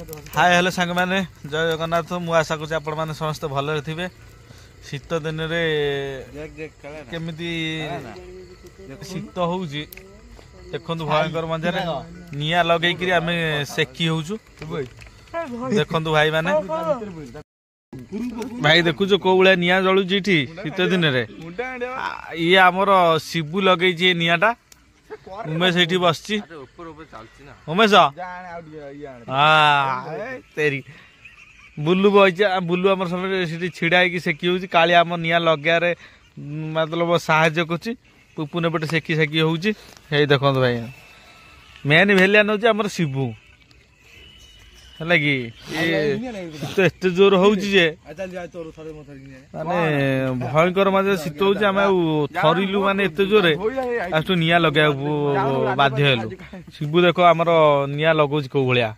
Hi hello सांग मैंने जय जगन्नाथ मु आशा कर आपण मैंने समस्त भले थे शीत दिन केमी शीत हो देखु भयंकर मजार निआ लगे आम सेकी हो देखु भाई माने भाई देखु कौ भाया निआ जलू शीत दिन ये आमर शिबू लगे निआटा उमेश ये बस उमेश तेरी बुलू बही बुलू आम सब छिड़ा सेकी हो काली आम निआ लगे मतलब साहाଯ୍य कर पुपुने पटे सेकी सेकी हो देखो भाई मेन भेलिया नौ आम शिबू है कि एत जोर हो माने भयंकर मजे शीत हो थरिलु माने एत जोर निआ लगे बाध्य हेलु शिबू देखो आमर निआ लगौच कौ भाया।